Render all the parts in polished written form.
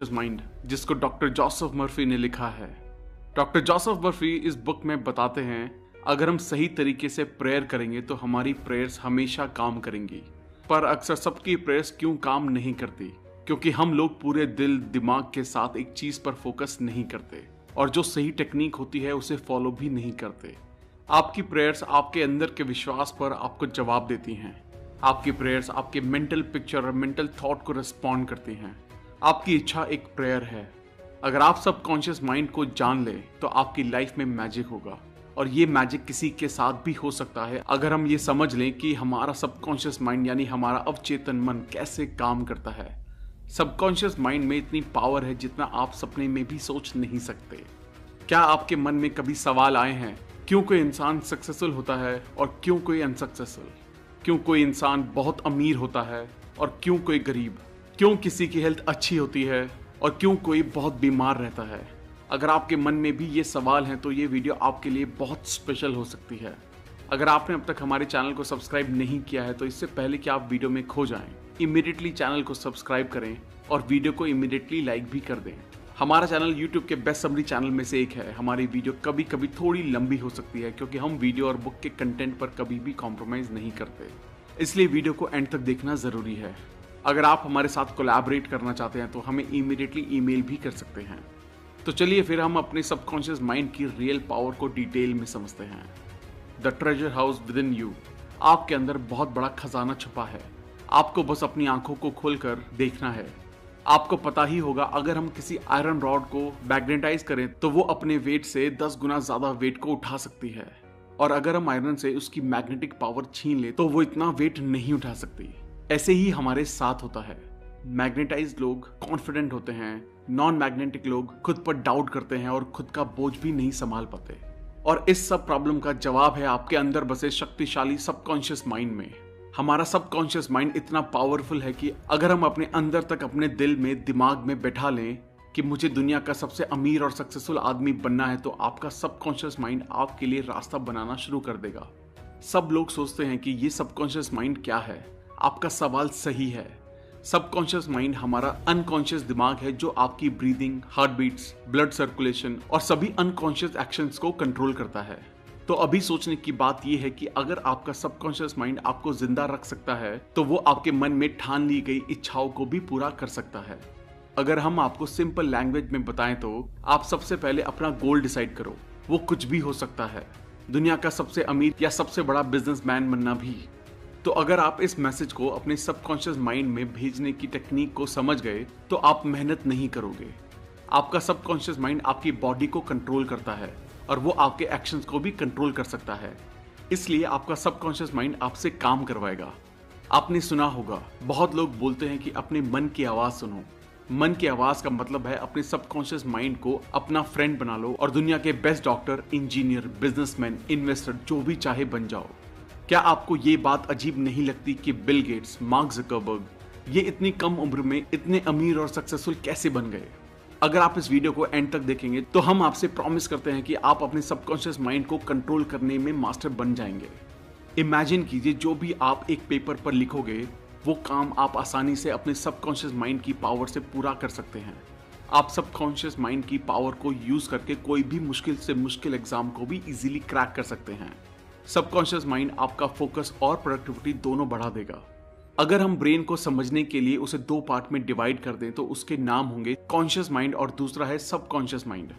Mind, जिसको doctor Joseph Murphy ने लिखा है। डॉक्टर जोसेफ मर्फी इस बुक में बताते हैं, अगर हम सही तरीके से प्रेयर करेंगे तो हमारी प्रेयर्स हमेशा काम करेंगी। पर अक्सर सबकी प्रेयर्स क्यों काम नहीं करती? क्योंकि हम लोग पूरे दिल दिमाग के साथ एक चीज पर फोकस नहीं करते और जो सही टेक्निक होती है उसे फॉलो भी नहीं करते। आपकी प्रेयर्स आपके अंदर के विश्वास पर आपको जवाब देती हैं। आपकी प्रेयर्स आपके मेंटल पिक्चर और मेंटल थॉट को रिस्पॉन्ड करती हैं। आपकी इच्छा एक प्रेयर है। अगर आप सबकॉन्शियस माइंड को जान ले तो आपकी लाइफ में मैजिक होगा, और ये मैजिक किसी के साथ भी हो सकता है अगर हम ये समझ लें कि हमारा सबकॉन्शियस माइंड यानी हमारा अवचेतन मन कैसे काम करता है। सबकॉन्शियस माइंड में इतनी पावर है जितना आप सपने में भी सोच नहीं सकते। क्या आपके मन में कभी सवाल आए हैं, क्यों कोई इंसान सक्सेसफुल होता है और क्यों कोई अनसक्सेसफुल? क्यों कोई इंसान बहुत अमीर होता है और क्यों कोई गरीब? क्यों किसी की हेल्थ अच्छी होती है और क्यों कोई बहुत बीमार रहता है? अगर आपके मन में भी ये सवाल हैं तो ये वीडियो आपके लिए बहुत स्पेशल हो सकती है। अगर आपने अब तक हमारे चैनल को सब्सक्राइब नहीं किया है तो इससे पहले कि आप वीडियो में खो जाएं, इमीडिएटली चैनल को सब्सक्राइब करें और वीडियो को इमीडिएटली लाइक भी कर दें। हमारा चैनल यूट्यूब के बेस्ट समरी चैनल में से एक है। हमारी वीडियो कभी कभी थोड़ी लंबी हो सकती है क्योंकि हम वीडियो और बुक के कंटेंट पर कभी भी कॉम्प्रोमाइज नहीं करते, इसलिए वीडियो को एंड तक देखना जरूरी है। अगर आप हमारे साथ कोलैबोरेट करना चाहते हैं तो हमें इमीडिएटली ईमेल भी कर सकते हैं। तो चलिए फिर हम अपने सबकॉन्शियस माइंड की रियल पावर को डिटेल में समझते हैं। The treasure house with in you. आपके अंदर बहुत बड़ा खजाना छुपा है। आपको बस अपनी आंखों को खोलकर देखना है। आपको पता ही होगा, अगर हम किसी आयरन रॉड को मैग्नेटाइज करें तो वो अपने वेट से 10 गुना ज्यादा वेट को उठा सकती है, और अगर हम आयरन से उसकी मैग्नेटिक पावर छीन ले तो वो इतना वेट नहीं उठा सकती। ऐसे ही हमारे साथ होता है। मैग्नेटाइज्ड लोग कॉन्फिडेंट होते हैं, नॉन मैग्नेटिक लोग खुद पर डाउट करते हैं और खुद का बोझ भी नहीं संभाल पाते। और इस सब प्रॉब्लम का जवाब है आपके अंदर बसे शक्तिशाली सबकॉन्शियस माइंड में। हमारा सबकॉन्शियस माइंड इतना पावरफुल है कि अगर हम अपने अंदर तक अपने दिल में दिमाग में बैठा लें कि मुझे दुनिया का सबसे अमीर और सक्सेसफुल आदमी बनना है, तो आपका सबकॉन्शियस माइंड आपके लिए रास्ता बनाना शुरू कर देगा। सब लोग सोचते हैं कि ये सबकॉन्शियस माइंड क्या है। आपका सवाल सही है। सबकॉन्शियस माइंड हमारा अनकॉन्शियस दिमाग है जो आपकी breathing, heart beats, blood circulation और सभी अनकॉन्शियस एक्शंस को कंट्रोल करता है। तो अभी सोचने की बात यह है कि अगर आपका सबकॉन्शियस माइंड आपको जिंदा रख सकता है तो वो आपके मन में ठान ली गई इच्छाओं को भी पूरा कर सकता है। अगर हम आपको सिंपल लैंग्वेज में बताएं तो आप सबसे पहले अपना गोल डिसाइड करो। वो कुछ भी हो सकता है, दुनिया का सबसे अमीर या सबसे बड़ा बिजनेसमैन बनना भी। तो अगर आप इस मैसेज को अपने सबकॉन्शियस माइंड में भेजने की टेक्निक को समझ गए तो आप मेहनत नहीं करोगे। आपका सबकॉन्शियस माइंड आपकी बॉडी को कंट्रोल करता है और वो आपके एक्शंस को भी कंट्रोल कर सकता है, इसलिए आपका सबकॉन्शियस माइंड आपसे काम करवाएगा। आपने सुना होगा, बहुत लोग बोलते हैं कि अपने मन की आवाज सुनो। मन की आवाज का मतलब है अपने सबकॉन्शियस माइंड को अपना फ्रेंड बना लो और दुनिया के best doctor, engineer, businessman, investor जो भी चाहे बन जाओ। क्या आपको ये बात अजीब नहीं लगती कि बिल गेट्स, मार्क ज़करबर्ग ये इतनी कम उम्र में इतने अमीर और सक्सेसफुल कैसे बन गए? अगर आप इस वीडियो को एंड तक देखेंगे तो हम आपसे प्रॉमिस करते हैं कि आप अपने सबकॉन्शियस माइंड को कंट्रोल करने में मास्टर बन जाएंगे। इमेजिन कीजिए, जो भी आप एक पेपर पर लिखोगे वो काम आप आसानी से अपने सबकॉन्शियस माइंड की पावर से पूरा कर सकते हैं। आप सबकॉन्शियस माइंड की पावर को यूज करके कोई भी मुश्किल से मुश्किल एग्जाम को भी इजीली क्रैक कर सकते हैं। सबकॉन्शियस माइंड आपका फोकस और प्रोडक्टिविटी दोनों बढ़ा देगा। अगर हम ब्रेन को समझने के लिए उसे 2 पार्ट में डिवाइड कर दें तो उसके नाम होंगे कॉन्शियस माइंड और दूसरा है सबकॉन्शियस माइंड।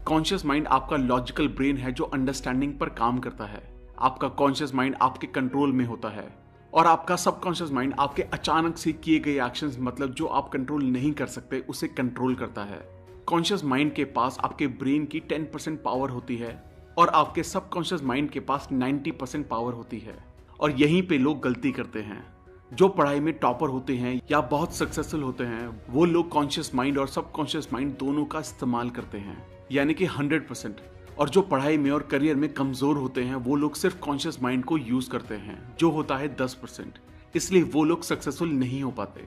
कॉन्शियस माइंड आपका लॉजिकल ब्रेन है जो अंडरस्टैंडिंग पर काम करता है। आपका कॉन्शियस माइंड आपके कंट्रोल में होता है, और आपका सबकॉन्शियस माइंड आपके अचानक से किए गए एक्शंस, मतलब जो आप कंट्रोल नहीं कर सकते, उसे कंट्रोल करता है। कॉन्शियस माइंड के पास आपके ब्रेन की 10% पावर होती है और आपके सबकॉन्शियस माइंड के पास 90% पावर होती है। और यहीं पे लोग गलती करते हैं। जो पढ़ाई में टॉपर होते हैं या बहुत सक्सेसफुल होते हैं वो लोग कॉन्शियस माइंड और सबकॉन्शियस माइंड दोनों का इस्तेमाल करते हैं, यानी कि 100%। और जो पढ़ाई में और करियर में कमजोर होते हैं वो लोग सिर्फ कॉन्शियस माइंड को यूज करते हैं, जो होता है 10%। इसलिए वो लोग सक्सेसफुल नहीं हो पाते।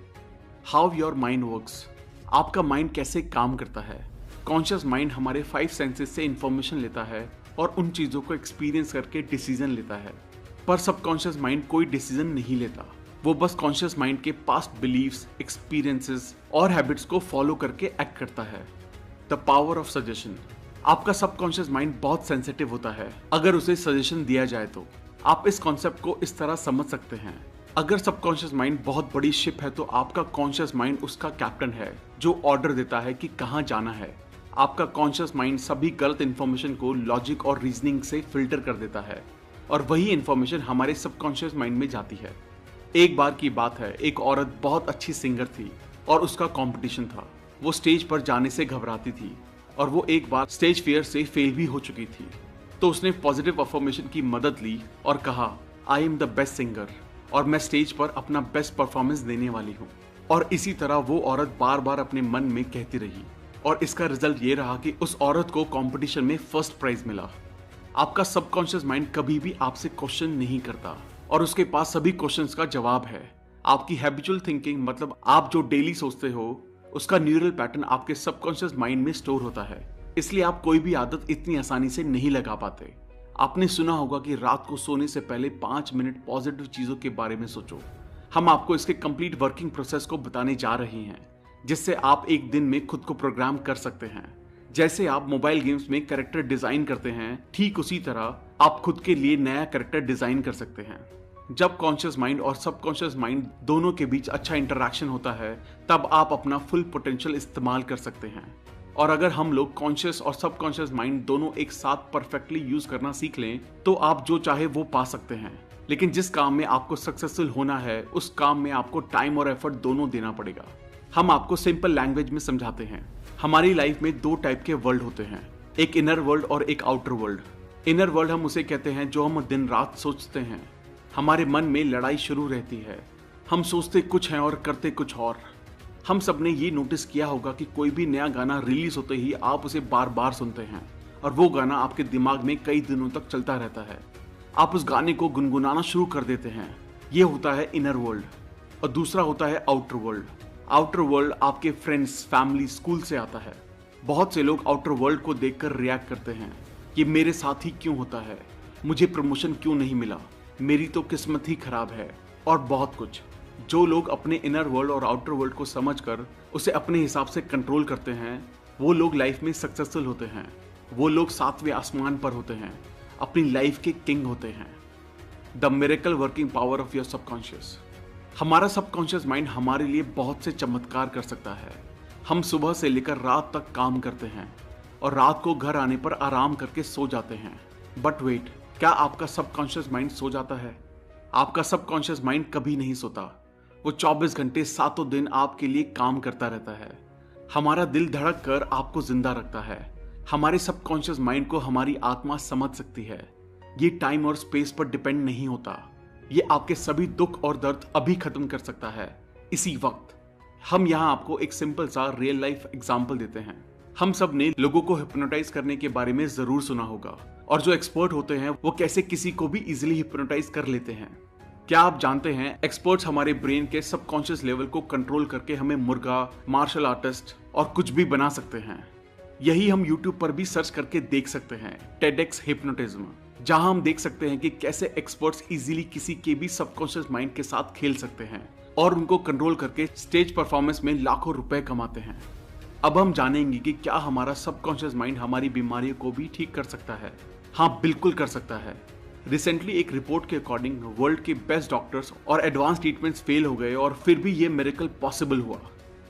How your mind works. आपका माइंड कैसे काम करता है? कॉन्शियस माइंड हमारे 5 सेंसेस से इंफॉर्मेशन लेता है और उन चीजों को एक्सपीरियंस करके डिसीजन लेता है, पर सबकॉन्शियस माइंड कोई डिसीजन नहीं लेता। वो बस कॉन्शियस माइंड के पास्ट बिलीव्स, एक्सपीरियंसेस और हैबिट्स को फॉलो करके एक्ट करता है। The power of suggestion. आपका सबकॉन्शियस माइंड बहुत सेंसिटिव होता है अगर उसे सजेशन दिया जाए तो। आप इस कॉन्सेप्ट को इस तरह समझ सकते हैं, अगर सबकॉन्शियस माइंड बहुत बड़ी शिप है तो आपका कॉन्शियस माइंड उसका कैप्टन है जो ऑर्डर देता है कि कहाँ जाना है। आपका कॉन्शियस माइंड सभी गलत इन्फॉर्मेशन को लॉजिक और रीजनिंग से फिल्टर कर देता है और वही इन्फॉर्मेशन हमारे सबकॉन्शियस माइंड में जाती है। एक बार की बात है, एक औरत बहुत अच्छी सिंगर थी और उसका कंपटीशन था। वो स्टेज पर जाने से घबराती थी और वो एक बार स्टेज फियर से फेल भी हो चुकी थी। तो उसने पॉजिटिव अफर्मेशन की मदद ली और कहा, I am the best singer और मैं स्टेज पर अपना बेस्ट परफॉर्मेंस देने वाली हूँ। और इसी तरह वो औरत बार बार अपने मन में कहती रही और इसका रिजल्ट ये रहा कि उस औरत को कंपटीशन में फर्स्ट प्राइज मिला। आपका सबकॉन्शियस माइंड कभी भी आपसे क्वेश्चन नहीं करता और उसके पास सभी क्वेश्चंस का जवाब है। आपकी हैबिचुअल थिंकिंग, मतलब आप जो डेली सोचते हो, उसका न्यूरल पैटर्न आपके सबकॉन्शियस माइंड में स्टोर होता है। इसलिए आप कोई भी आदत इतनी आसानी से नहीं लगा पाते। आपने सुना होगा कि रात को सोने से पहले 5 मिनट पॉजिटिव चीजों के बारे में सोचो। हम आपको इसके कंप्लीट वर्किंग प्रोसेस को बताने जा रहे हैं, जिससे आप एक दिन में खुद को प्रोग्राम कर सकते हैं। जैसे आप मोबाइल गेम्स में कैरेक्टर डिजाइन करते हैं, ठीक उसी तरह आप खुद के लिए नया कैरेक्टर डिजाइन कर सकते हैं। जब कॉन्शियस माइंड और सबकॉन्शियस माइंड दोनों के बीच अच्छा इंटरेक्शन होता है, तब आप अपना फुल पोटेंशियल इस्तेमाल कर सकते हैं। और अगर हम लोग कॉन्शियस और सबकॉन्शियस माइंड दोनों एक साथ परफेक्टली यूज करना सीख लें, तो आप जो चाहे वो पा सकते हैं। लेकिन जिस काम में आपको सक्सेसफुल होना है, उस काम में आपको टाइम और एफर्ट दोनों देना पड़ेगा। हम आपको सिंपल लैंग्वेज में समझाते हैं। हमारी लाइफ में 2 टाइप के वर्ल्ड होते हैं, एक इनर वर्ल्ड और एक आउटर वर्ल्ड। इनर वर्ल्ड हम उसे कहते हैं जो हम दिन रात सोचते हैं। हमारे मन में लड़ाई शुरू रहती है, हम सोचते कुछ हैं और करते कुछ और। हम सब ने ये नोटिस किया होगा कि कोई भी नया गाना रिलीज होते ही आप उसे बार बार सुनते हैं और वो गाना आपके दिमाग में कई दिनों तक चलता रहता है। आप उस गाने को गुनगुनाना शुरू कर देते हैं। ये होता है इनर वर्ल्ड। और दूसरा होता है आउटर वर्ल्ड। आउटर वर्ल्ड आपके फ्रेंड्स, फैमिली, स्कूल से आता है। बहुत से लोग आउटर वर्ल्ड को देखकर रिएक्ट करते हैं, ये मेरे साथ ही क्यों होता है, मुझे प्रमोशन क्यों नहीं मिला, मेरी तो किस्मत ही खराब है, और बहुत कुछ। जो लोग अपने इनर वर्ल्ड और आउटर वर्ल्ड को समझकर उसे अपने हिसाब से कंट्रोल करते हैं, वो लोग लाइफ में सक्सेसफुल होते हैं। वो लोग 7वें आसमान पर होते हैं, अपनी लाइफ के किंग होते हैं। The miracle working power of your subconscious. हमारा सबकॉन्शियस माइंड हमारे लिए बहुत से चमत्कार कर सकता है। हम सुबह से लेकर रात तक काम करते हैं और रात को घर आने पर आराम करके सो जाते हैं। बट वेट, क्या आपका सबकॉन्शियस माइंड सो जाता है? आपका सबकॉन्शियस माइंड कभी नहीं सोता। वो 24 घंटे 7 दिन आपके लिए काम करता रहता है। हमारा दिल धड़क कर आपको जिंदा रखता है। हमारे सबकॉन्शियस माइंड को हमारी आत्मा समझ सकती है। ये टाइम और स्पेस पर डिपेंड नहीं होता। ये आपके सभी दुख और दर्द अभी खत्म कर सकता है, इसी वक्त। हम यहाँ आपको एक सिंपल सा रियल लाइफ एग्जाम्पल देते हैं। हम सब ने लोगों को हिप्नोटाइज करने के बारे में जरूर सुना होगा, और जो एक्सपर्ट होते हैं वो कैसे किसी को भी इजीली हिप्नोटाइज कर लेते हैं। क्या आप जानते हैं, एक्सपर्ट्स हमारे ब्रेन के सबकॉन्शियस लेवल को कंट्रोल करके हमें मुर्गा, मार्शल आर्टिस्ट और कुछ भी बना सकते हैं। यही हम YouTube पर भी सर्च करके देख सकते हैं, TEDx हिप्नोटिज्म, जहां हम देख सकते हैं कि कैसे एक्सपर्ट्स इजीली किसी के भी सबकॉन्शियस माइंड के साथ खेल सकते हैं और उनको कंट्रोल करके स्टेज परफॉर्मेंस में लाखों रुपए कमाते हैं। अब हम जानेंगे कि क्या हमारा सबकॉन्शियस माइंड हमारी बीमारियों को भी ठीक कर सकता है। हाँ, बिल्कुल कर सकता है। रिसेंटली एक रिपोर्ट के अकॉर्डिंग वर्ल्ड के बेस्ट डॉक्टर्स और एडवांस ट्रीटमेंट्स फेल हो गए और फिर भी ये मिरेकल पॉसिबल हुआ।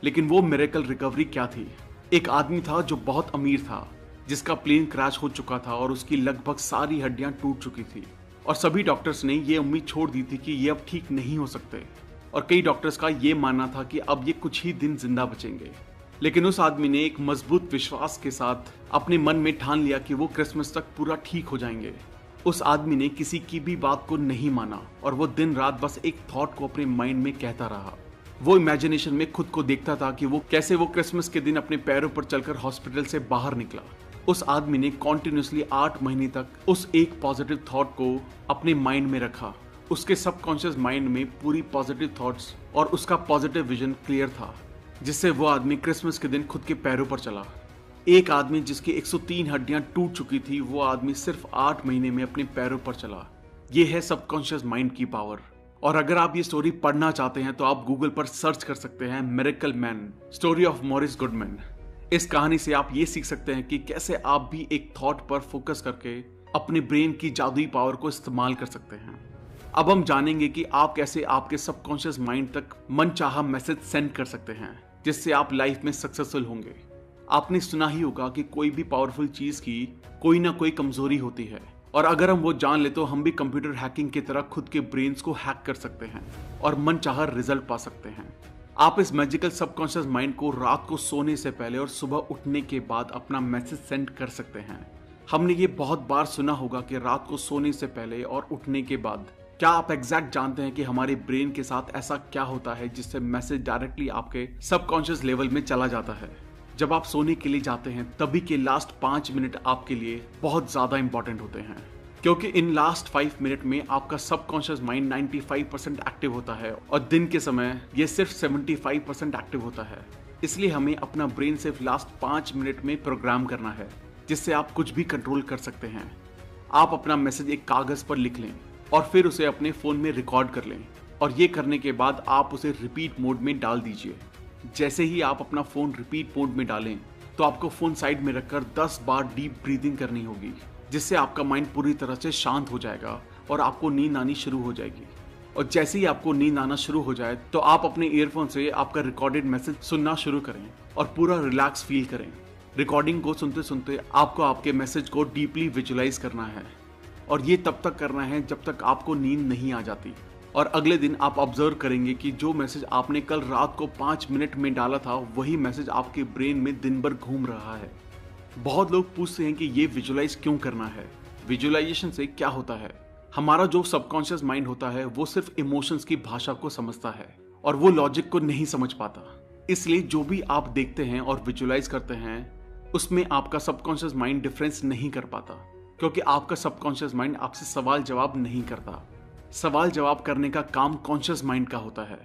लेकिन वो मिरेकल रिकवरी क्या थी? एक आदमी था जो बहुत अमीर था, जिसका प्लेन क्रैश हो चुका था और उसकी लगभग सारी हड्डियां टूट चुकी थी, और सभी डॉक्टर्स ने ये उम्मीद छोड़ दी थी कि ये अब ठीक नहीं हो सकते, और कई डॉक्टर्स का ये मानना था कि अब ये कुछ ही दिन जिंदा बचेंगे। लेकिन उस आदमी ने एक मजबूत विश्वास के साथ अपने मन में ठान लिया कि वो क्रिसमस तक पूरा ठीक हो जाएंगे। उस आदमी ने किसी की भी बात को नहीं माना और वो दिन रात बस एक थॉट को अपने माइंड में कहता रहा। वो इमेजिनेशन में खुद को देखता था कि वो कैसे क्रिसमस के दिन अपने पैरों पर चलकर हॉस्पिटल से बाहर निकला। उस आदमी ने कॉन्टिन्यूसली 8 महीने तक उस एक पॉजिटिव थॉट को अपने माइंड में रखा। उसके सबकॉन्शियस माइंड में पूरी पॉजिटिव थॉट्स और उसका पॉजिटिव विजन क्लियर था, जिससे वो आदमी क्रिसमस के दिन खुद के पैरों पर चला। एक आदमी जिसकी 103 हड्डियां टूट चुकी थी, वो आदमी सिर्फ 8 महीने में अपने पैरों पर चला। ये है सबकॉन्शियस माइंड की पावर। और अगर आप ये स्टोरी पढ़ना चाहते हैं तो आप गूगल पर सर्च कर सकते हैं miracle man, story of Morris Goodman. इस कहानी से आप ये सीख सकते हैं कि कैसे आप भी एक थॉट पर फोकस करके अपने ब्रेन की जादुई पावर को इस्तेमाल कर सकते हैं। अब हम जानेंगे कि आप कैसे आपके सबकॉन्शियस माइंड तक मनचाहा मैसेज सेंड कर सकते हैं, जिससे आप लाइफ में सक्सेसफुल होंगे। आपने सुना ही होगा कि कोई भी पावरफुल चीज की कोई ना कोई कमजोरी होती है, और अगर हम वो जान ले तो हम भी कंप्यूटर हैकिंग की तरह खुद के ब्रेन्स को हैक कर सकते हैं और मनचाहा रिजल्ट पा सकते हैं। आप इस मैजिकल सबकॉन्शियस माइंड को रात को सोने से पहले और सुबह उठने के बाद अपना मैसेज सेंड कर सकते हैं। हमने ये बहुत बार सुना होगा कि रात को सोने से पहले और उठने के बाद। क्या आप एग्जैक्ट जानते हैं कि हमारे ब्रेन के साथ ऐसा क्या होता है जिससे मैसेज डायरेक्टली आपके सबकॉन्शियस लेवल में चला जाता है? जब आप सोने के लिए जाते हैं तभी के लास्ट 5 मिनट आपके लिए बहुत ज्यादा इंपॉर्टेंट होते हैं, क्योंकि इन लास्ट 5 मिनट में आपका सबकॉन्शियस माइंड 95% एक्टिव होता है और दिन के समय ये सिर्फ 75% एक्टिव होता है। इसलिए हमें अपना ब्रेन सिर्फ लास्ट 5 मिनट में प्रोग्राम करना है, जिससे आप कुछ भी कंट्रोल कर सकते हैं। आप अपना मैसेज एक कागज पर लिख लें और फिर उसे अपने फोन में रिकॉर्ड कर लें, और ये करने के बाद आप उसे रिपीट मोड में डाल दीजिए। जैसे ही आप अपना फोन रिपीट मोड में डालें तो आपको फोन साइड में रखकर 10 बार डीप ब्रीदिंग करनी होगी, जिससे आपका माइंड पूरी तरह से शांत हो जाएगा और आपको नींद आनी शुरू हो जाएगी। और जैसे ही आपको नींद आना शुरू हो जाए तो आप अपने ईयरफोन से आपका रिकॉर्डेड मैसेज सुनना शुरू करें और पूरा रिलैक्स फील करें। रिकॉर्डिंग को सुनते सुनते आपको आपके मैसेज को डीपली विजुअलाइज करना है, और ये तब तक करना है जब तक आपको नींद नहीं आ जाती। और अगले दिन आप ऑब्जर्व करेंगे कि जो मैसेज आपने कल रात को 5 मिनट में डाला था वही मैसेज आपके ब्रेन में दिन भर घूम रहा है। बहुत लोग पूछते हैं कि ये विजुअलाइज क्यों करना है, विजुअलाइजेशन से क्या होता है? हमारा जो सबकॉन्शियस माइंड होता है वो सिर्फ इमोशंस की भाषा को समझता है और वो लॉजिक को नहीं समझ पाता। इसलिए जो भी आप देखते हैं और विजुअलाइज करते हैं उसमें आपका सबकॉन्शियस माइंड डिफरेंस नहीं कर पाता, क्योंकि आपका सबकॉन्शियस माइंड आपसे सवाल जवाब नहीं करता। सवाल जवाब करने का काम कॉन्शियस माइंड का होता है।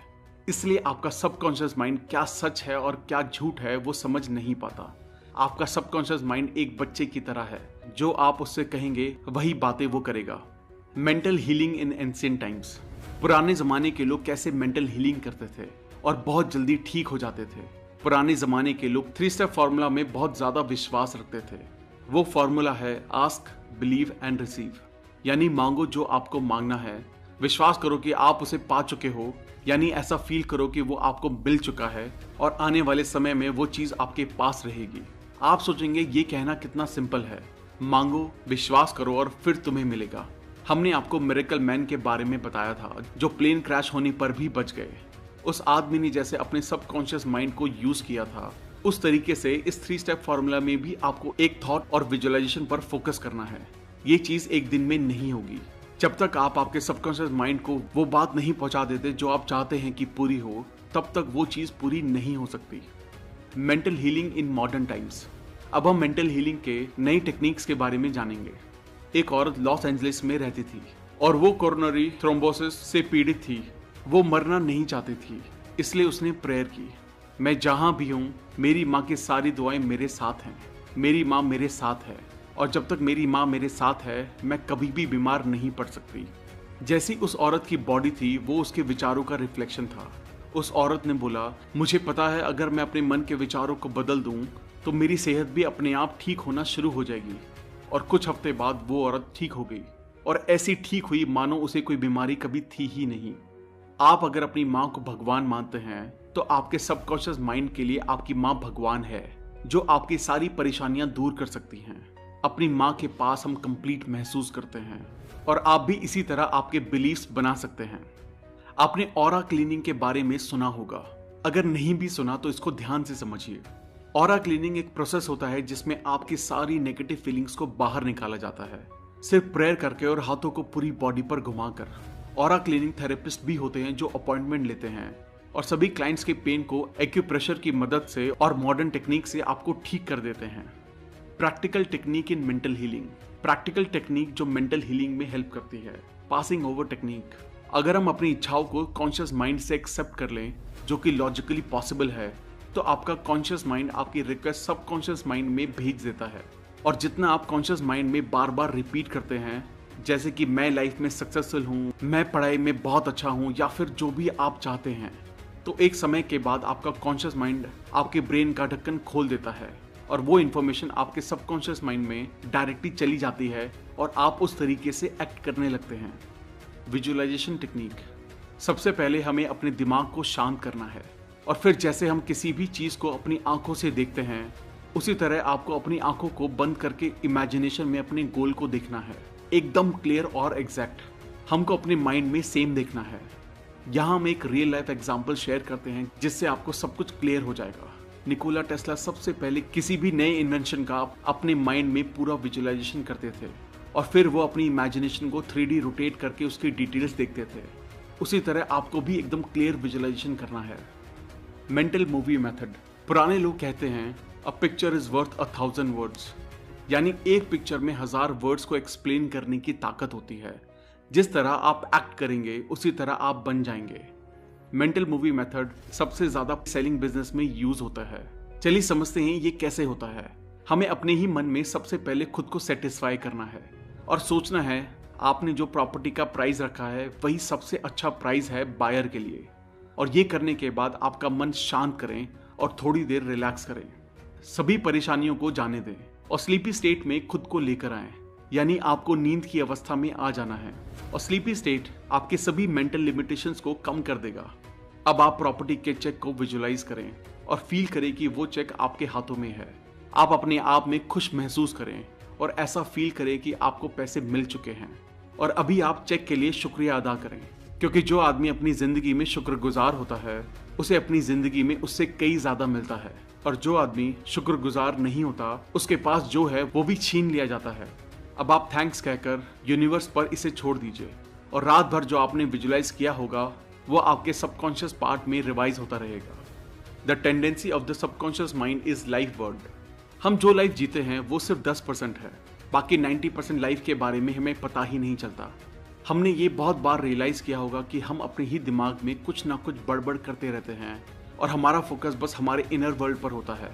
इसलिए आपका सबकॉन्शियस माइंड क्या सच है और क्या झूठ है वो समझ नहीं पाता। आपका सबकॉन्शियस माइंड एक बच्चे की तरह है, जो आप उससे कहेंगे वही बातें वो करेगा। Mental healing in ancient times. पुराने जमाने के लोग कैसे मेंटल हीलिंग करते थे और बहुत जल्दी ठीक हो जाते थे। पुराने जमाने के लोग 3 स्टेप फॉर्मूला में बहुत ज्यादा विश्वास रखते थे। वो फॉर्मूला है आस्क, बिलीव एंड रिसीव, यानी मांगो जो आपको मांगना है, विश्वास करो कि आप उसे पा चुके हो, यानी ऐसा फील करो कि वो आपको मिल चुका है और आने वाले समय में वो चीज आपके पास रहेगी। आप सोचेंगे ये कहना कितना सिंपल है, मांगो, विश्वास करो और फिर तुम्हें मिलेगा। हमने आपको मिरेकल मैन के बारे में बताया था, जो प्लेन क्रैश होने पर भी बच गए। उस आदमी ने जैसे अपने सबकॉन्शियस माइंड को यूज किया था, उस तरीके से इस 3 स्टेप फॉर्मूला में भी आपको एक थॉट और विजुअलाइजेशन पर फोकस करना है। ये चीज एक दिन में नहीं होगी। जब तक आप आपके सबकॉन्शियस माइंड को वो बात नहीं पहुंचा देते जो आप चाहते हैं कि पूरी हो, तब तक वो चीज पूरी नहीं हो सकती। Mental healing in modern times. अब हम मेंटल हीलिंग के नई टेक्निक्स के बारे में जानेंगे। एक औरत लॉस एंजलिस में रहती थी और वो कोरोनरी थ्रोम्बोसिस से पीड़ित थी। वो मरना नहीं चाहती थी, इसलिए उसने प्रेयर की, मैं जहां भी हूं मेरी माँ की सारी दुआएं मेरे साथ हैं, मेरी माँ मेरे साथ है, और जब तक मेरी माँ मेरे साथ है मैं कभी भी बीमार नहीं पड़ सकती। जैसी उस औरत की बॉडी थी वो उसके विचारों का रिफ्लेक्शन था। उस औरत ने बोला, मुझे पता है अगर मैं अपने मन के विचारों को बदल दूं तो मेरी सेहत भी अपने आप ठीक होना शुरू हो जाएगी। और कुछ हफ्ते बाद वो औरत ठीक हो गई, और ऐसी ठीक हुई मानो उसे कोई बीमारी कभी थी ही नहीं। आप अगर अपनी माँ को भगवान मानते हैं तो आपके सबकॉन्शियस माइंड के लिए आपकी माँ भगवान है, जो आपकी सारी परेशानियां दूर कर सकती हैं। अपनी माँ के पास हम कंप्लीट महसूस करते हैं, और आप भी इसी तरह आपके बिलीफ्स बना सकते हैं। आपने ऑरा क्लीनिंग के बारे में सुना होगा, अगर नहीं भी सुना तो इसको ध्यान से समझिए। ऑरा क्लीनिंग एक प्रोसेस होता है जिसमें आपकी सारी नेगेटिव फीलिंग्स को बाहर निकाला जाता है, सिर्फ प्रेयर करके और हाथों को पूरी बॉडी पर घुमाकर। ऑरा क्लीनिंग थेरेपिस्ट भी होते हैं जो अपॉइंटमेंट लेते हैं और सभी क्लाइंट्स के पेन को एक्यूप्रेशर की मदद से और मॉडर्न टेक्निक से आपको ठीक कर देते हैं। Practical technique in mental healing. Practical technique जो मेंटल हीलिंग में हेल्प करती है। Passing over technique. अगर हम अपनी इच्छाओं को कॉन्शियस माइंड से एक्सेप्ट कर लें, जो कि लॉजिकली पॉसिबल है, तो आपका कॉन्शियस माइंड आपकी रिक्वेस्ट सबकॉन्शियस माइंड में भेज देता है, और जितना आप कॉन्शियस माइंड में बार बार रिपीट करते हैं जैसे कि मैं लाइफ में सक्सेसफुल हूँ, मैं पढ़ाई में बहुत अच्छा हूँ, या फिर जो भी आप चाहते हैं, तो एक समय के बाद आपका कॉन्शियस माइंड आपके ब्रेन का ढक्कन खोल देता है और वो इन्फॉर्मेशन आपके सबकॉन्शियस माइंड में डायरेक्टली चली जाती है और आप उस तरीके से एक्ट करने लगते हैं। Visualisation technique. सबसे पहले हमें अपने दिमाग को शांत करना है और फिर जैसे हम किसी भी चीज़ को अपनी आंखों से देखते हैं, उसी तरह आपको अपनी आंखों को बंद करके इमेजिनेशन में अपने गोल को देखना है, एकदम क्लियर और एग्जैक्ट। हमको अपने माइंड में सेम देखना है। यहाँ हम एक रियल लाइफ एग्जाम्पल शेयर करते हैं जिससे आपको सब कुछ क्लियर हो जाएगा। निकोला टेस्ला सबसे पहले किसी भी नए इन्वेंशन का अपने माइंड में पूरा विजुअलाइजेशन करते थे और फिर वो अपनी इमेजिनेशन को 3D रोटेट करके उसकी डिटेल्स देखते थे। उसी तरह आपको भी एकदम क्लियर विजुअलाइजेशन करना है। Mental movie method. पुराने लोग कहते हैं a picture is worth 1000 words, यानी एक पिक्चर में 1000 वर्ड्स को एक्सप्लेन करने की ताकत होती है। जिस तरह आप एक्ट करेंगे उसी तरह आप बन जाएंगे। मेंटल मूवी मेथड सबसे ज्यादा सेलिंग बिजनेस में यूज होता है। चलिए समझते हैं ये कैसे होता है। हमें अपने ही मन में सबसे पहले खुद को सेटिस्फाई करना है और सोचना है आपने जो प्रॉपर्टी का प्राइस रखा है वही सबसे अच्छा प्राइस है बायर के लिए। और ये करने के बाद आपका मन शांत करें और थोड़ी देर रिलैक्स करें, सभी परेशानियों को जाने दें और स्लीपी स्टेट में खुद को लेकर आएं, यानी आपको नींद की अवस्था में आ जाना है। और स्लीपी स्टेट आपके सभी मेंटल लिमिटेशंस को कम कर देगा। अब आप प्रॉपर्टी के चेक को विजुअलाइज करें और फील करें कि वो चेक आपके हाथों में है। आप अपने आप में खुश महसूस करें और ऐसा फील करें कि आपको पैसे मिल चुके हैं। और अभी आप चेक के लिए शुक्रिया अदा करें, क्योंकि जो आदमी अपनी जिंदगी में शुक्रगुजार होता है उसे अपनी जिंदगी में उससे कई ज्यादा मिलता है, और जो आदमी शुक्रगुजार नहीं होता उसके पास जो है वो भी छीन लिया जाता है। अब आप थैंक्स कहकर यूनिवर्स पर इसे छोड़ दीजिए और रात भर जो आपने विजुअलाइज किया होगा वो आपके सबकॉन्शियस पार्ट में रिवाइज होता रहेगा। The tendency of the subconscious mind is life word. हम जो लाइफ जीते हैं वो सिर्फ 10% है, बाकी 90% लाइफ के बारे में हमें पता ही नहीं चलता। हमने ये बहुत बार रियलाइज किया होगा कि हम अपने ही दिमाग में कुछ ना कुछ बड़बड़ करते रहते हैं और हमारा फोकस बस हमारे इनर वर्ल्ड पर होता है।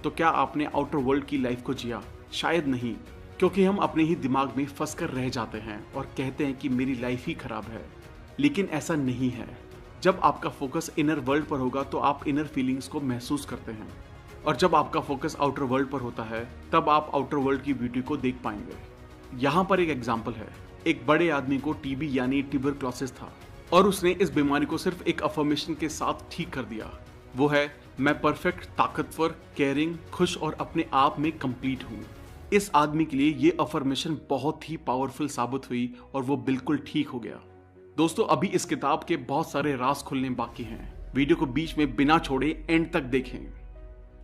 तो क्या आपने आउटर वर्ल्ड की लाइफ को जिया? शायद नहीं, क्योंकि हम अपने ही दिमाग में फंस कर रह जाते हैं और कहते हैं कि मेरी लाइफ ही खराब है। लेकिन ऐसा नहीं है। जब आपका फोकस इनर वर्ल्ड पर होगा तो आप इनर फीलिंग्स को महसूस करते हैं, और जब आपका फोकस आउटर वर्ल्ड पर होता है तब आप आउटर वर्ल्ड की ब्यूटी को देख पाएंगे। यहाँ पर एक एग्जाम्पल है। एक बड़े आदमी को टीबी यानी ट्यूबरक्लोसिस था और उसने इस बीमारी को सिर्फ एक अफर्मेशन के साथ ठीक कर दिया। वो है, मैं परफेक्ट, ताकतवर, केयरिंग, खुश और अपने आप में कंप्लीट हूँ। इस आदमी के लिए ये अफर्मेशन बहुत ही पावरफुल साबित हुई और वो बिल्कुल ठीक हो गया। दोस्तों, अभी इस किताब के बहुत सारे राज खुलने बाकी हैं। वीडियो को बीच में बिना छोड़े एंड तक देखें।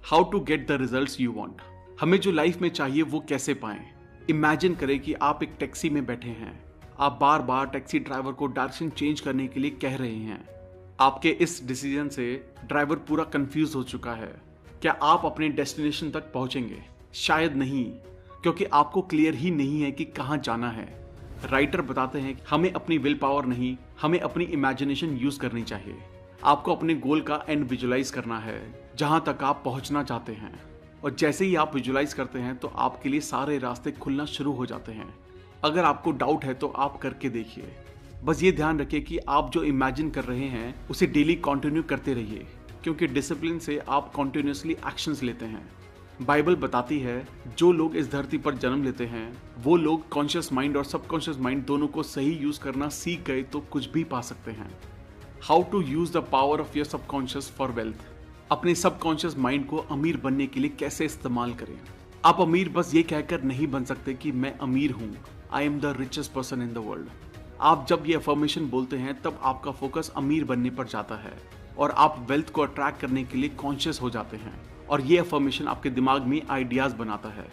How to get the results you want. हमें जो लाइफ में चाहिए वो कैसे पाएं। इमेजिन करें कि आप एक टैक्सी में बैठे हैं। आप बार बार टैक्सी ड्राइवर को डायरेक्शन चेंज करने के लिए कह रहे हैं। आपके इस डिसीजन से ड्राइवर पूरा कंफ्यूज हो चुका है। क्या आप अपने डेस्टिनेशन तक पहुंचेंगे? शायद नहीं, क्योंकि आपको क्लियर ही नहीं है कि कहां जाना है। राइटर बताते हैं हमें अपनी विल पावर नहीं, हमें अपनी इमेजिनेशन यूज करनी चाहिए। आपको अपने गोल का एंड विजुलाइज करना है, जहां तक आप पहुंचना चाहते हैं। और जैसे ही आप विजुलाइज करते हैं तो आपके लिए सारे रास्ते खुलना शुरू हो जाते हैं। अगर आपको डाउट है तो आप करके देखिए। बस ये ध्यान रखिए कि आप जो इमेजिन कर रहे हैं उसे डेली कंटिन्यू करते रहिए, क्योंकि डिसिप्लिन से आप कंटिन्यूअसली एक्शंस लेते हैं। बाइबल बताती है जो लोग इस धरती पर जन्म लेते हैं वो लोग कॉन्शियस माइंड और सबकॉन्शियस माइंड दोनों को सही यूज करना सीख गए तो कुछ भी पा सकते हैं। How to use the power of your subconscious for wealth. अपने सबकॉन्शियस माइंड को अमीर बनने के लिए कैसे इस्तेमाल करें। आप अमीर बस ये कहकर नहीं बन सकते कि मैं अमीर हूं, I am the richest person in the world. आप जब ये अफर्मेशन बोलते हैं तब आपका फोकस अमीर बनने पर जाता है और आप वेल्थ को अट्रैक्ट करने के लिए कॉन्शियस हो जाते हैं, और ये अफर्मेशन आपके दिमाग में आइडियाज बनाता है।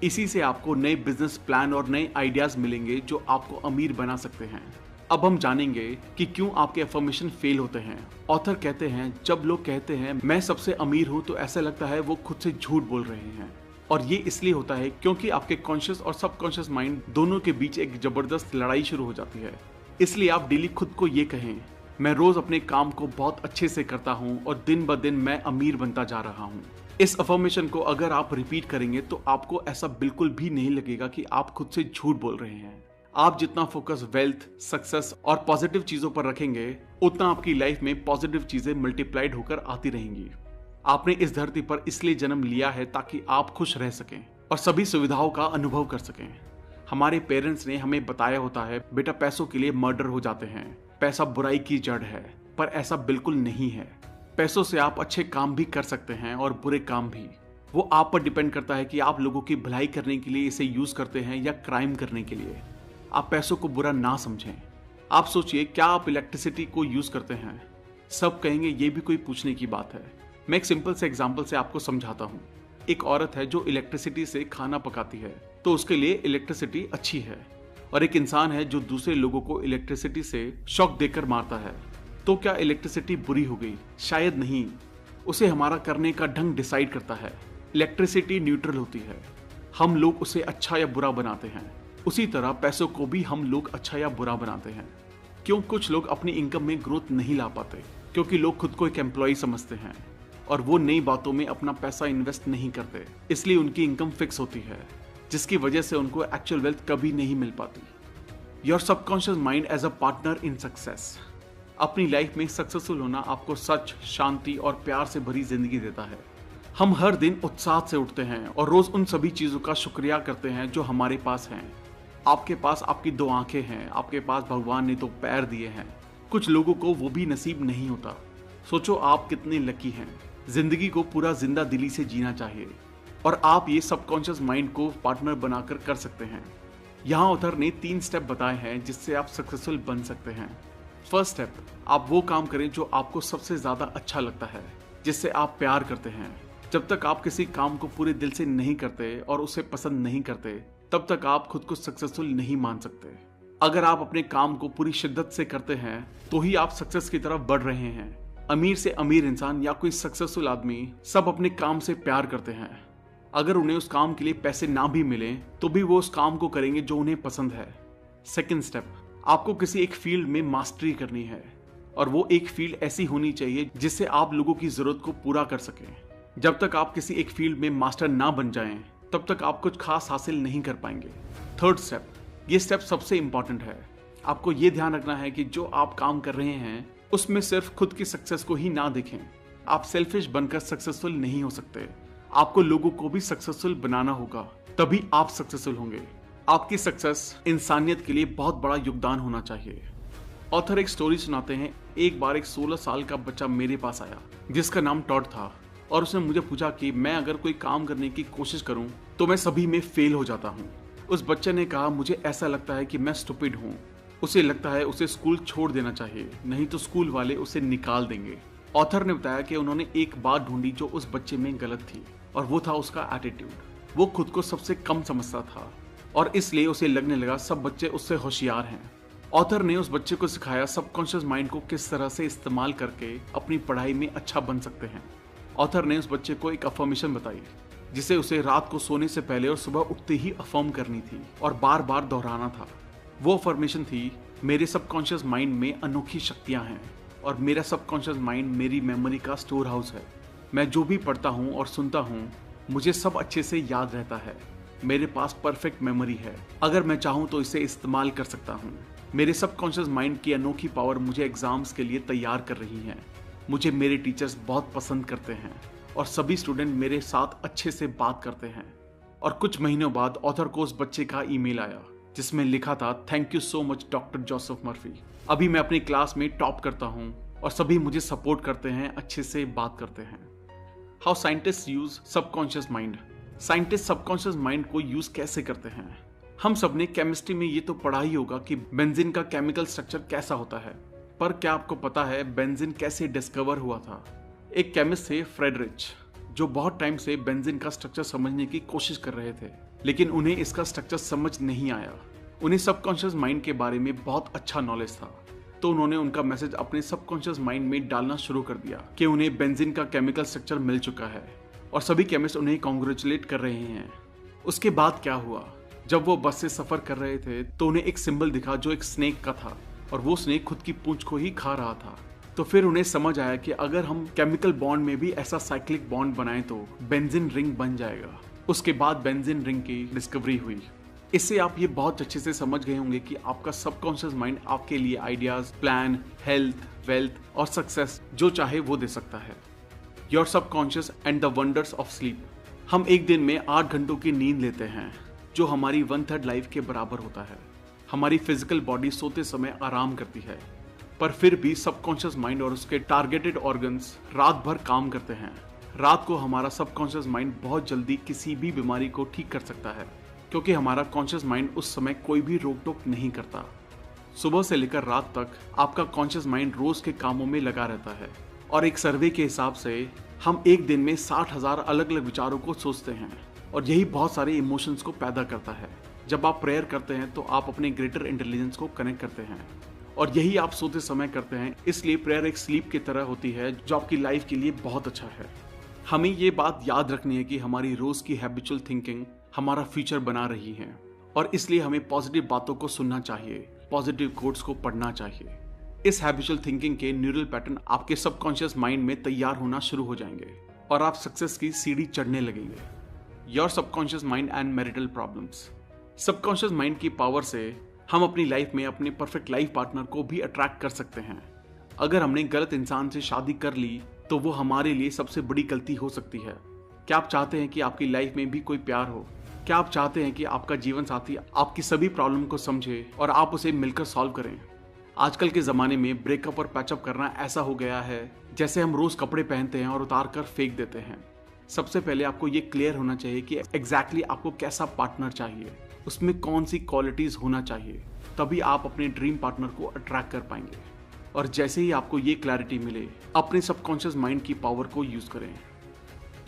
इसी से आपको नए बिजनेस प्लान और नए आइडियाज मिलेंगे जो आपको अमीर बना सकते हैं। अब हम जानेंगे कि क्यों आपके अफर्मेशन फेल होते हैं। ऑथर कहते हैं जब लोग कहते हैं मैं सबसे अमीर हूं तो ऐसा लगता है वो खुद से झूठ बोल रहे हैं, और ये इसलिए होता है क्योंकि आपके कॉन्शियस और सबकॉन्शियस माइंड दोनों के बीच एक जबरदस्त लड़ाई शुरू हो जाती है। इसलिए आप डेली खुद को ये कहें, मैं रोज अपने काम को बहुत अच्छे से करता हूँ और दिन ब दिन मैं अमीर बनता जा रहा हूँ। इस अफर्मेशन को अगर आप रिपीट करेंगे तो आपको ऐसा बिल्कुल भी नहीं लगेगा कि आप खुद से झूठ बोल रहे हैं। आप जितना फोकस वेल्थ, सक्सेस और पॉजिटिव चीजों पर रखेंगे, उतना आपकी लाइफ में पॉजिटिव चीजें मल्टीप्लाइड होकर आती रहेंगी। आपने इस धरती पर इसलिए जन्म लिया है ताकि आप खुश रह सकें और सभी सुविधाओं का अनुभव कर सकें। हमारे पेरेंट्स ने हमें बताया होता है, बेटा पैसों के लिए मर्डर हो जाते हैं, पैसा बुराई की जड़ है, पर ऐसा बिल्कुल नहीं है। पैसों से आप अच्छे काम भी कर सकते हैं और बुरे काम भी। वो आप पर डिपेंड करता है कि आप लोगों की भलाई करने के लिए इसे यूज करते हैं या क्राइम करने के लिए। आप पैसों को बुरा ना समझें। आप सोचिए, क्या आप इलेक्ट्रिसिटी को यूज करते हैं? सब कहेंगे ये भी कोई पूछने की बात है। मैं एक सिंपल से एग्जांपल से आपको समझाता हूँ। एक औरत है जो इलेक्ट्रिसिटी से खाना पकाती है, तो उसके लिए इलेक्ट्रिसिटी अच्छी है। और एक इंसान है जो दूसरे लोगों को इलेक्ट्रिसिटी से शॉक देकर मारता है, तो क्या इलेक्ट्रिसिटी बुरी हो गई? शायद नहीं। उसे हमारा करने का ढंग डिसाइड करता है। इलेक्ट्रिसिटी न्यूट्रल होती है, हम लोग उसे अच्छा या बुरा बनाते हैं। उसी तरह पैसों को भी हम लोग अच्छा या बुरा बनाते हैं। क्यों कुछ लोग अपनी इनकम में ग्रोथ नहीं ला पाते? क्योंकि लोग खुद को एक एम्प्लॉय समझते हैं और वो नई बातों में अपना पैसा इन्वेस्ट नहीं करते, इसलिए उनकी इनकम फिक्स होती है, जिसकी वजह से उनको एक्चुअल वेल्थ कभी नहीं मिल पाती। Your subconscious mind as a partner in success. अपनी लाइफ में सक्सेसफुल होना आपको सच, शांति और प्यार से भरी जिंदगी देता है। हम हर दिन उत्साह से उठते हैं और रोज उन सभी चीजों का शुक्रिया करते हैं जो हमारे पास हैं। आपके पास आपकी 2 आंखें हैं, आपके पास भगवान ने 2 पैर दिए हैं। कुछ लोगों को वो भी नसीब नहीं होता। सोचो आप कितने लकी हैं। जिंदगी को पूरा जिंदा दिली से जीना चाहिए और आप ये सबकॉन्शियस माइंड को पार्टनर बनाकर कर सकते हैं। यहाँ ऑथर ने 3 स्टेप बताए हैं जिससे आप सक्सेसफुल बन सकते हैं। फर्स्ट स्टेप, आप वो काम करें जो आपको सबसे ज्यादा अच्छा लगता है, जिससे आप प्यार करते हैं। जब तक आप किसी काम को पूरे दिल से नहीं करते और उसे पसंद नहीं करते, तब तक आप खुद को सक्सेसफुल नहीं मान सकते। अगर आप अपने काम को पूरी शिद्दत से करते हैं तो ही आप सक्सेस की तरफ बढ़ रहे हैं। अमीर से अमीर इंसान या कोई सक्सेसफुल आदमी सब अपने काम से प्यार करते हैं। अगर उन्हें उस काम के लिए पैसे ना भी मिले तो भी वो उस काम को करेंगे जो उन्हें पसंद है। सेकंड स्टेप, आपको किसी एक फील्ड में मास्टरी करनी है और वो एक फील्ड ऐसी होनी चाहिए जिससे आप लोगों की जरूरत को पूरा कर सकें। जब तक आप किसी एक फील्ड में मास्टर ना बन जाएं, तब तक आप कुछ खास हासिल नहीं कर पाएंगे। थर्ड स्टेप, ये स्टेप सबसे इंपॉर्टेंट है। आपको ये ध्यान रखना है कि जो आप काम कर रहे हैं उसमें सिर्फ खुद की सक्सेस को ही ना देखें। आप सेल्फिश बनकर सक्सेसफुल नहीं हो सकते। आपको लोगों को भी सक्सेसफुल बनाना होगा, तभी आप सक्सेसफुल होंगे। आपकी सक्सेस इंसानियत के लिए बहुत बड़ा योगदान होना चाहिए। ऑथर एक स्टोरी सुनाते हैं। एक बार एक 16 साल का बच्चा मेरे पास आया जिसका नाम टॉड था और उसने मुझे पूछा कि मैं अगर कोई काम करने की कोशिश करूं तो मैं सभी में फेल हो जाता हूं। उस बच्चे ने कहा, मुझे ऐसा लगता है कि मैं स्टूपिड हूं। उसे लगता है उसे स्कूल छोड़ देना चाहिए, नहीं तो स्कूल वाले उसे निकाल देंगे। ऑथर ने बताया कि उन्होंने एक बात ढूंढी जो उस बच्चे में गलत थी और वो था उसका एटीट्यूड। वो खुद को सबसे कम समझता था और इसलिए उसे लगने लगा सब बच्चे उससे होशियार हैं। ऑथर ने उस बच्चे को सिखाया सबकॉन्शियस माइंड को किस तरह से इस्तेमाल करके अपनी पढ़ाई में अच्छा बन सकते हैं। ऑथर ने उस बच्चे को एक अफर्मेशन बताई जिसे उसे रात को सोने से पहले और सुबह उठते ही अफर्म करनी थी और बार बार दोहराना था। वो अफर्मेशन थी, मेरे सबकॉन्शियस माइंड में अनोखी शक्तियां हैं और मेरा सबकॉन्शियस माइंड मेरी मेमोरी का स्टोर हाउस है। मैं जो भी पढ़ता हूँ और सुनता हूँ मुझे सब अच्छे से याद रहता है। मेरे पास परफेक्ट मेमोरी है, अगर मैं चाहूँ तो इसे इस्तेमाल कर सकता हूँ। मेरे सबकॉन्शियस माइंड की अनोखी पावर मुझे एग्जाम्स के लिए तैयार कर रही है। मुझे मेरे टीचर्स बहुत पसंद करते हैं और सभी स्टूडेंट मेरे साथ अच्छे से बात करते हैं। और कुछ महीनों बाद ऑथर को उस बच्चे का ईमेल आया जिसमें लिखा था, thank you so much doctor Joseph Murphy. अभी मैं अपनी क्लास में टॉप करता हूँ और सभी मुझे सपोर्ट करते हैं, अच्छे से बात करते हैं। How scientist use subconscious mind. Scientist subconscious mind को यूज कैसे करते हैं? हम सबने केमिस्ट्री में ये तो पढ़ा ही होगा कि बेंजीन का केमिकल स्ट्रक्चर कैसा होता है, पर क्या आपको पता है बेंजीन कैसे डिस्कवर हुआ था? एक केमिस्ट थे फ्रेडरिच, जो बहुत टाइम से बेंजीन का स्ट्रक्चर समझने की कोशिश कर रहे थे, लेकिन उन्हें इसका स्ट्रक्चर समझ नहीं आया। उन्हें सबकॉन्शियस माइंड के बारे में बहुत अच्छा नॉलेज था, तो उन्होंने उनका मैसेज अपने सबकॉन्शियस माइंड में डालना शुरू कर दिया कि उन्हें बेंजीन का केमिकल स्ट्रक्चर मिल चुका है और सभी केमिस्ट उन्हें कॉन्ग्रेचुलेट कर रहे हैं। उसके बाद क्या हुआ, जब वो बस से सफर कर रहे थे तो उन्हें एक सिंबल दिखा जो एक स्नेक का था और वो स्नेक खुद की पूंछ को ही खा रहा था। तो फिर उन्हें समझ आया कि अगर हम केमिकल बॉन्ड में भी ऐसा साइक्लिक बॉन्ड बनाएं तो बेंजीन रिंग बन जाएगा। उसके बाद बेंजीन रिंग की डिस्कवरी हुई। इससे आप ये बहुत अच्छे से समझ गए होंगे कि आपका सबकॉन्शियस माइंड आपके लिए आइडियाज, प्लान, हेल्थ, वेल्थ और सक्सेस जो चाहे वो दे सकता है। Your subconscious and the wonders of sleep. हम एक दिन में 8 घंटों की नींद लेते हैं, जो हमारी 1/3 लाइफ के बराबर होता है। हमारी फिजिकल बॉडी सोते समय आराम करती है, पर फिर भी सबकॉन्शियस माइंड और उसके टारगेटेड ऑर्गन्स रात भर काम करते हैं। रात को हमारा सबकॉन्शियस माइंड बहुत जल्दी किसी भी बीमारी को ठीक कर सकता है, क्योंकि हमारा कॉन्शियस माइंड उस समय कोई भी रोक टोक नहीं करता। सुबह से लेकर रात तक आपका कॉन्शियस माइंड रोज के कामों में लगा रहता है, और एक सर्वे के हिसाब से हम एक दिन में 60,000 अलग अलग विचारों को सोचते हैं, और यही बहुत सारे इमोशंस को पैदा करता है। जब आप प्रेयर करते हैं तो आप अपने ग्रेटर इंटेलिजेंस को कनेक्ट करते हैं, और यही आप सोते समय करते हैं। इसलिए प्रेयर एक स्लीप की तरह होती है, जो आपकी लाइफ के लिए बहुत अच्छा है। हमें ये बात याद रखनी है कि हमारी रोज की हैबिचुअल थिंकिंग हमारा फ्यूचर बना रही है, और इसलिए हमें पॉजिटिव बातों को सुनना चाहिए, पॉजिटिव कोट्स को पढ़ना चाहिए। इस हैबिचुअल थिंकिंग के न्यूरल पैटर्न आपके सबकॉन्शियस माइंड में तैयार होना शुरू हो जाएंगे, और आप सक्सेस की सीढ़ी चढ़ने लगेंगे। Your subconscious mind and marital problems. Subconscious mind की पावर से हम अपनी लाइफ में अपने परफेक्ट लाइफ पार्टनर को भी अट्रैक्ट कर सकते हैं। अगर हमने गलत इंसान से शादी कर ली तो वो हमारे लिए सबसे बड़ी गलती हो सकती है। क्या आप चाहते हैं कि आपकी लाइफ में भी कोई प्यार हो? क्या आप चाहते हैं कि आपका जीवन साथी आपकी सभी प्रॉब्लम को समझे और आप उसे मिलकर सॉल्व करें? आजकल के ज़माने में ब्रेकअप और पैचअप करना ऐसा हो गया है जैसे हम रोज़ कपड़े पहनते हैं और उतार कर फेंक देते हैं। सबसे पहले आपको ये क्लियर होना चाहिए कि एग्जैक्टली आपको कैसा पार्टनर चाहिए, उसमें कौन सी क्वालिटीज़ होना चाहिए, तभी आप अपने ड्रीम पार्टनर को अट्रैक्ट कर पाएंगे। और जैसे ही आपको ये क्लैरिटी मिले, अपने सबकॉन्शियस माइंड की पावर को यूज़ करें।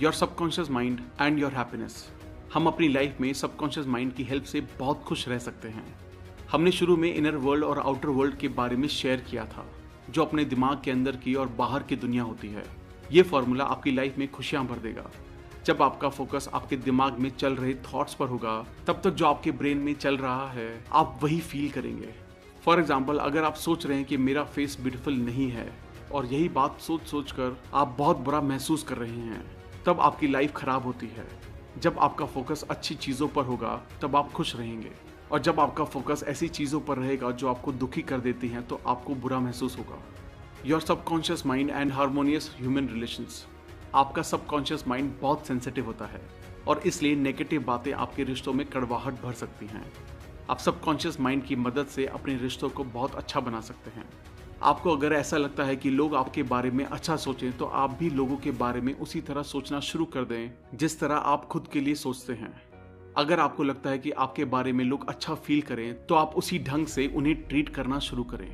Your subconscious mind and your happiness. हम अपनी लाइफ में सबकॉन्शियस माइंड की हेल्प से बहुत खुश रह सकते हैं। हमने शुरू में इनर वर्ल्ड और आउटर वर्ल्ड के बारे में शेयर किया था, जो अपने दिमाग के अंदर की और बाहर की दुनिया होती है। ये फॉर्मूला आपकी लाइफ में खुशियां भर देगा। जब आपका फोकस आपके दिमाग में चल रहे थॉट्स पर होगा, तब तक जो आपके ब्रेन में चल रहा है आप वही फील करेंगे। फॉर एग्जाम्पल, अगर आप सोच रहे हैं कि मेरा फेस ब्यूटीफुल नहीं है, और यही बात सोच सोच कर आप बहुत बुरा महसूस कर रहे हैं, तब आपकी लाइफ खराब होती है। जब आपका फोकस अच्छी चीज़ों पर होगा तब आप खुश रहेंगे, और जब आपका फोकस ऐसी चीज़ों पर रहेगा जो आपको दुखी कर देती हैं तो आपको बुरा महसूस होगा। Your subconscious mind and harmonious human relations. आपका सबकॉन्शियस माइंड बहुत सेंसिटिव होता है, और इसलिए नेगेटिव बातें आपके रिश्तों में कड़वाहट भर सकती हैं। आप सबकॉन्शियस माइंड की मदद से अपने रिश्तों को बहुत अच्छा बना सकते हैं। आपको अगर ऐसा लगता है कि लोग आपके बारे में अच्छा सोचें, तो आप भी लोगों के बारे में उसी तरह सोचना शुरू कर दें जिस तरह आप खुद के लिए सोचते हैं। अगर आपको लगता है कि आपके बारे में लोग अच्छा फील करें, तो आप उसी ढंग से उन्हें ट्रीट करना शुरू करें।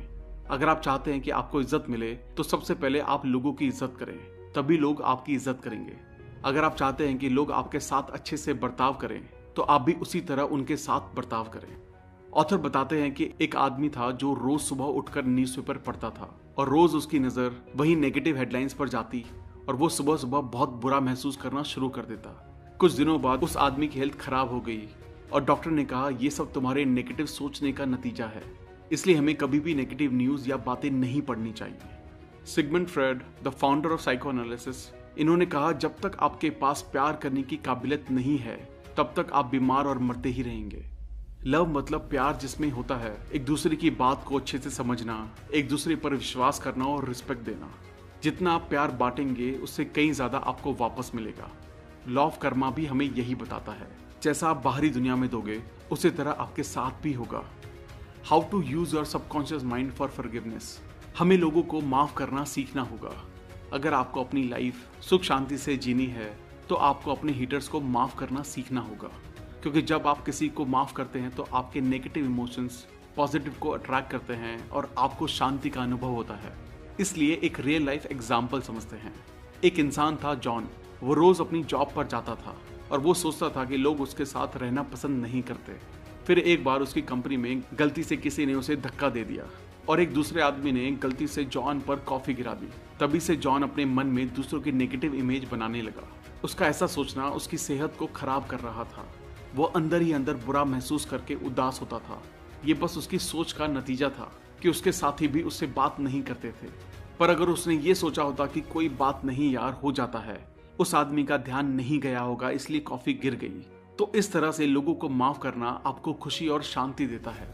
अगर आप चाहते हैं कि आपको इज्जत मिले, तो सबसे पहले आप लोगों की इज्जत करें, तभी लोग आपकी इज्जत करेंगे। अगर आप चाहते हैं कि लोग आपके साथ अच्छे से बर्ताव करें, तो आप भी उसी तरह उनके साथ बर्ताव करें। ऑथर बताते हैं कि एक आदमी था जो रोज सुबह उठकर न्यूज़पेपर पढ़ता था, और रोज उसकी नज़र वही नेगेटिव हेडलाइंस पर जाती, और वो सुबह सुबह बहुत बुरा महसूस करना शुरू कर देता। कुछ दिनों बाद उस आदमी की हेल्थ खराब हो गई, और डॉक्टर ने कहा, ये सब तुम्हारे नेगेटिव सोचने का नतीजा है, इसलिए हमें कभी भी नेगेटिव न्यूज़ या बातें नहीं पढ़नी चाहिए। Sigmund Freud, the founder of psychoanalysis, इन्होंने कहा, जब तक आपके पास प्यार करने की काबिलियत नहीं है, तब तक आप बीमार और मरते ही रहेंगे। लव मतलब प्यार, जिसमें होता है एक दूसरे की बात को अच्छे से समझना, एक दूसरे पर विश्वास करना और रिस्पेक्ट देना। जितना आप प्यार बांटेंगे, उससे कहीं ज्यादा आपको वापस मिलेगा। लॉ ऑफ कर्मा भी हमें यही बताता है, जैसा आप बाहरी दुनिया में दोगे, उसी तरह आपके साथ भी होगा। How to use your subconscious mind for forgiveness. हमें लोगों को माफ करना सीखना होगा। अगर आपको अपनी लाइफ सुख शांति से जीनी है, तो आपको अपने हीटर्स को माफ करना सीखना होगा, क्योंकि जब आप किसी को माफ करते हैं तो आपके नेगेटिव इमोशंस पॉजिटिव को अट्रैक्ट करते हैं, और आपको शांति का अनुभव होता है। इसलिए एक रियल लाइफ एग्जाम्पल समझते हैं। एक इंसान था जॉन। वो रोज अपनी जॉब पर जाता था, और वो सोचता था कि लोग उसके साथ रहना पसंद नहीं करते। फिर एक बार उसकी कंपनी में गलती से किसी ने उसे धक्का दे दिया, और एक दूसरे आदमी ने गलती से जॉन पर कॉफी गिरा दी। तभी से जॉन अपने मन में दूसरों की नेगेटिव इमेज बनाने लगा। उसका ऐसा सोचना उसकी सेहत को खराब कर रहा था। वो अंदर ही अंदर बुरा महसूस करके उदास होता था। ये बस उसकी सोच का नतीजा था कि उसके साथी भी उससे बात नहीं करते थे। पर अगर उसने ये सोचा होता कि कोई बात नहीं यार, हो जाता है, उस आदमी का ध्यान नहीं गया होगा, इसलिए कॉफी गिर गई। तो इस तरह से लोगों को माफ करना आपको खुशी और शांति देता है।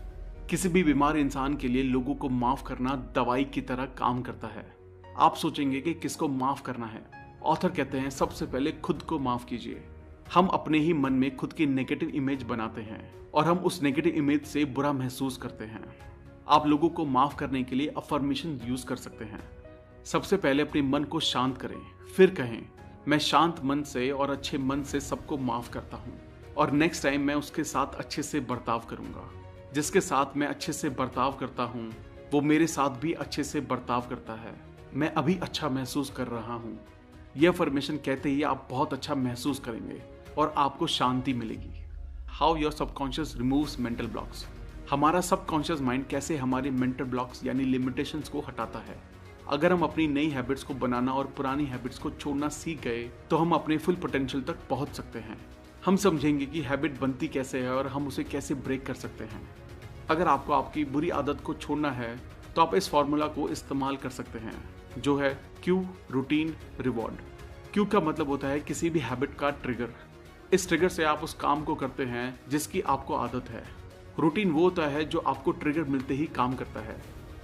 किसी भी बीमार इंसान के लिए लोगों को माफ करना दवाई की तरह काम करता है। आप सोचेंगे कि किसको माफ करना है। ऑथर कहते हैं सबसे पहले खुद को माफ कीजिए। हम अपने ही मन में खुद की नेगेटिव इमेज बनाते हैं और हम उस नेगेटिव इमेज से बुरा महसूस करते हैं। आप लोगों को माफ करने के लिए अफर्मेशन यूज कर सकते हैं। सबसे पहले अपने मन को शांत करें, फिर कहें मैं शांत मन से और अच्छे मन से सबको माफ करता हूँ और नेक्स्ट टाइम मैं उसके साथ अच्छे से बर्ताव करूंगा। जिसके साथ मैं अच्छे से बर्ताव करता हूँ वो मेरे साथ भी अच्छे से बर्ताव करता है। मैं अभी अच्छा महसूस कर रहा हूँ। यह अफर्मेशन कहते ही आप बहुत अच्छा महसूस करेंगे और आपको शांति मिलेगी। How your subconscious removes mental blocks. हमारा सबकॉन्शियस माइंड कैसे हमारे मेंटल ब्लॉक्स यानी लिमिटेशंस को हटाता है। अगर हम अपनी नई हैबिट्स को बनाना और पुरानी हैबिट्स को छोड़ना सीख गए तो हम अपने फुल पोटेंशियल तक पहुंच सकते हैं। हम समझेंगे कि हैबिट बनती कैसे है और हम उसे कैसे ब्रेक कर सकते हैं। अगर आपको आपकी बुरी आदत को छोड़ना है तो आप इस फॉर्मूला को इस्तेमाल कर सकते हैं, जो है क्यू, रूटीन, रिवॉर्ड। क्यू का मतलब होता है किसी भी हैबिट का ट्रिगर। इस ट्रिगर से आप उस काम को करते हैं जिसकी आपको आदत है। रूटीन वो होता है जो आपको ट्रिगर मिलते ही काम करता है।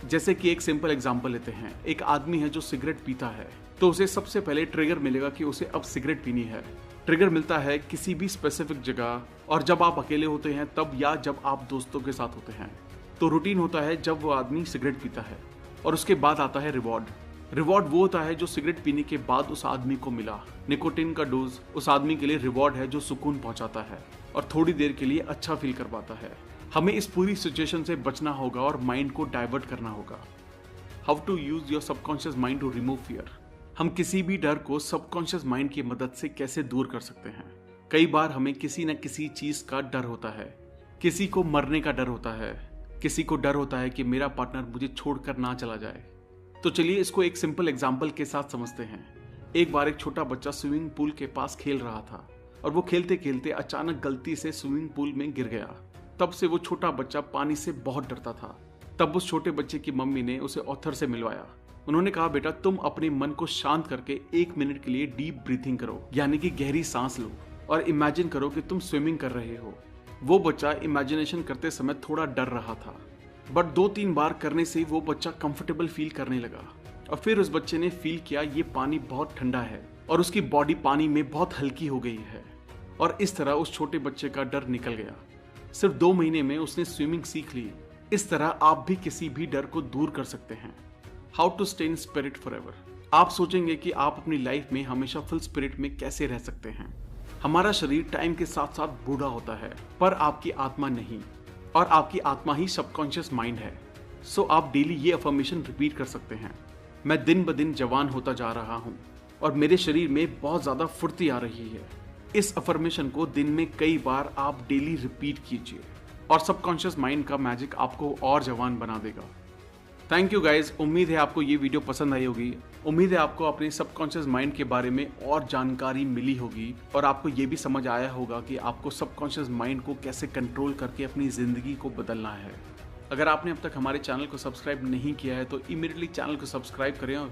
जैसे कि एक सिंपल एग्जांपल लेते हैं, एक आदमी है जो सिगरेट पीता है तो उसे सबसे पहले ट्रिगर मिलेगा कि उसे अब सिगरेट पीनी है। ट्रिगर मिलता है किसी भी स्पेसिफिक जगह और जब आप अकेले होते हैं तब, या जब आप दोस्तों के साथ होते हैं। तो रूटीन होता है जब वो आदमी सिगरेट पीता है। और उसके बाद आता है रिवॉर्ड। रिवॉर्ड वो होता है जो सिगरेट पीने के बाद उस आदमी को मिला। निकोटीन का डोज उस आदमी के लिए रिवॉर्ड है जो सुकून पहुंचाता है और थोड़ी देर के लिए अच्छा फील करवाता है। हमें इस पूरी सिचुएशन से बचना होगा और माइंड को डाइवर्ट करना होगा। How to use your subconscious mind to remove fear. हम किसी भी डर को सबकॉन्शियस माइंड की मदद से कैसे दूर कर सकते हैं। कई बार हमें किसी न किसी चीज का डर होता है। किसी को मरने का डर होता है, किसी को डर होता है कि मेरा पार्टनर मुझे छोड़कर ना चला जाए। तो चलिए इसको एक सिंपल एग्जाम्पल के साथ समझते हैं। एक बार एक छोटा बच्चा स्विमिंग पूल के पास खेल रहा था और वो खेलते खेलते अचानक गलती से स्विमिंग पूल में गिर गया। तब से वो छोटा बच्चा पानी से बहुत डरता था। तब उस छोटे बच्चे की मम्मी ने उसे ऑथर से मिलवाया। उन्होंने कहा बेटा तुम अपने मन को शांत करके 1 मिनट के लिए डीप ब्रीथिंग करो, यानी कि गहरी सांस लो और इमेजिन करो कि तुम स्विमिंग कर रहे हो। वो बच्चा इमेजिनेशन करते समय थोड़ा डर रहा था, बट 2-3 बार करने से वो बच्चा कंफर्टेबल फील करने लगा और फिर उस बच्चे ने फील किया ये पानी बहुत ठंडा है और उसकी बॉडी पानी में बहुत हल्की हो गई है। और इस तरह उस छोटे बच्चे का डर निकल गया। सिर्फ 2 महीने में उसने स्विमिंग सीख ली। इस तरह आप भी किसी भी डर को दूर कर सकते हैं। How to stay in spirit forever. आप सोचेंगे कि आप अपनी लाइफ में हमेशा फुल स्पिरिट में कैसे रह सकते हैं। हमारा शरीर टाइम के साथ साथ बूढ़ा होता है, पर आपकी आत्मा नहीं, और आपकी आत्मा ही सबकॉन्शियस माइंड है। सो आप डेली ये अफर्मेशन रिपीट कर सकते हैं। मैं दिन ब दिन जवान होता जा रहा हूँ और मेरे शरीर में बहुत ज्यादा फुर्ती आ रही है। इस अफर्मेशन को दिन में कई बार आप डेली रिपीट कीजिए और सबकॉन्शियस माइंड का मैजिक आपको और जवान बना देगा। Thank you guys. उम्मीद है आपको ये वीडियो पसंद आई होगी। उम्मीद है आपको अपने सबकॉन्शियस माइंड के बारे में और जानकारी मिली होगी और आपको ये भी समझ आया होगा कि आपको सबकॉन्शियस माइंड को कैसे कंट्रोल करके अपनी जिंदगी को बदलना है। अगर आपने अब तक हमारे चैनल को सब्सक्राइब नहीं किया है तो इमीडिएटली चैनल को सब्सक्राइब करें और